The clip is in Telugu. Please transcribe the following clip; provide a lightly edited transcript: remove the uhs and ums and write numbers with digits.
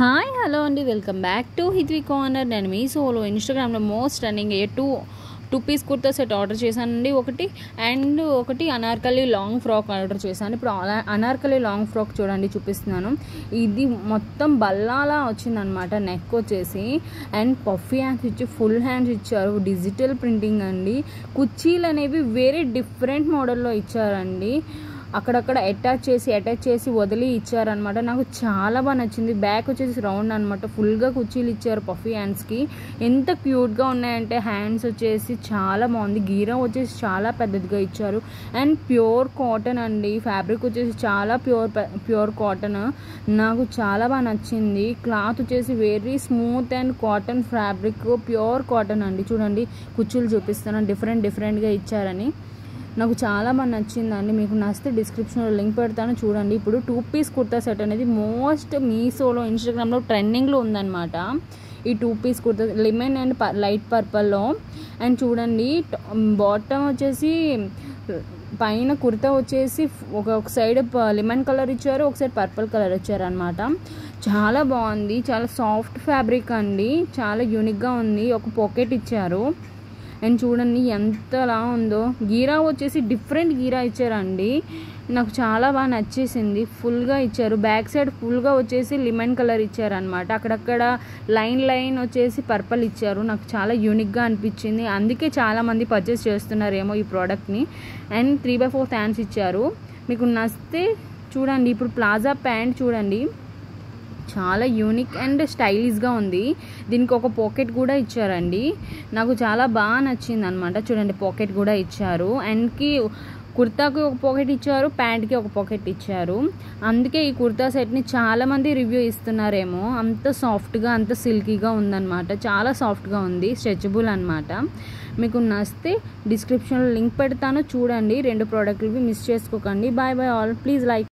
హాయ్ హలో అండి, welcome back to Hithvi corner. నేను మీ సోలో ఇన్స్టాగ్రామ్లో most running two piece kurta set order చేశానండి. ఒకటి అనార్కలి లాంగ్ ఫ్రాక్ ఆర్డర్ చేశాను. ఇప్పుడు అనార్కలి లాంగ్ ఫ్రాక్ చూడండి, చూపిస్తున్నాను. ఇది మొత్తం బల్లాలా వచ్చిందనమాట. నెక్ వచ్చేసి అండ్ పఫీ హ్యాండ్స్ ఇచ్చి ఫుల్ హ్యాండ్స్ ఇచ్చారు. డిజిటల్ ప్రింటింగ్ అండి. కుర్చీలు అనేవి వేరే డిఫరెంట్ మోడల్లో ఇచ్చారండి. అక్కడక్కడ అటాచ్ చేసి వదిలి ఇచ్చారనమాట. నాకు చాలా బాగా నచ్చింది. బ్యాక్ వచ్చేసి రౌండ్ అనమాట. ఫుల్గా కుర్చీలు ఇచ్చారు పఫీ హ్యాండ్స్కి. ఎంత క్యూట్గా ఉన్నాయంటే హ్యాండ్స్ వచ్చేసి చాలా బాగుంది. గీరా వచ్చేసి చాలా పెద్దదిగా ఇచ్చారు. అండ్ ప్యూర్ కాటన్ అండి. ఫ్యాబ్రిక్ వచ్చేసి చాలా ప్యూర్ కాటన్. నాకు చాలా బాగా నచ్చింది. క్లాత్ వచ్చేసి very smooth and cotton fabric, pure cotton అండి. చూడండి, కుర్చీలు చూపిస్తాను డిఫరెంట్గా ఇచ్చారని. నాకు చాలా బాగా నచ్చిందండి. మీకు నచ్చితే డిస్క్రిప్షన్లో లింక్ పెడతాను, చూడండి. ఇప్పుడు 2 పీస్ కుర్తా సెట్ అనేది మోస్ట్ మీషోలో ఇన్స్టాగ్రామ్లో ట్రెండింగ్లో ఉందన్నమాట. ఈ 2 piece kurta lemon and light పర్పల్లో. అండ్ చూడండి, బాటమ్ వచ్చేసి పైన కుర్తా వచ్చేసి ఒక సైడ్ లెమన్ కలర్ ఇచ్చారు, ఒక సైడ్ పర్పుల్ కలర్ ఇచ్చారు అనమాట. చాలా బాగుంది. చాలా సాఫ్ట్ ఫ్యాబ్రిక్ అండి. చాలా యూనిక్గా ఉంది. ఒక పాకెట్ ఇచ్చారు. అండ్ చూడండి ఎంతలా ఉందో. గీరా వచ్చేసి డిఫరెంట్ గీరా ఇచ్చారండి. నాకు చాలా బాగా నచ్చేసింది. ఫుల్గా ఇచ్చారు. బ్యాక్ సైడ్ ఫుల్గా వచ్చేసి లెమన్ కలర్ ఇచ్చారనమాట. అక్కడక్కడ లైన్ వచ్చేసి పర్పుల్ ఇచ్చారు. నాకు చాలా యూనిక్గా అనిపించింది. అందుకే చాలామంది పర్చేస్ చేస్తున్నారేమో ఈ ప్రోడక్ట్ని. అండ్ 3/4 హ్యాండ్స్ ఇచ్చారు. మీకు నచ్చితే చూడండి. ఇప్పుడు ప్లాజా ప్యాంట్ చూడండి, చాలా యూనిక్ అండ్ స్టైలిష్గా ఉంది. దీనికి ఒక పాకెట్ కూడా ఇచ్చారండి. నాకు చాలా బాగా నచ్చింది అనమాట. చూడండి, పాకెట్ కూడా ఇచ్చారు. అండ్కి కుర్తాకి ఒక పాకెట్ ఇచ్చారు, ప్యాంట్కి ఒక పాకెట్ ఇచ్చారు. అందుకే ఈ కుర్తా సెట్ని చాలామంది రివ్యూ ఇస్తున్నారేమో. అంత సాఫ్ట్గా, అంత సిల్కీగా ఉందన్నమాట. చాలా సాఫ్ట్గా ఉంది, స్ట్రెచబుల్ అనమాట. మీకు నచ్చితే డిస్క్రిప్షన్లో లింక్ పెడతాను, చూడండి. 2 ప్రోడక్ట్లవి మిస్ చేసుకోకండి. Bye all. Please like.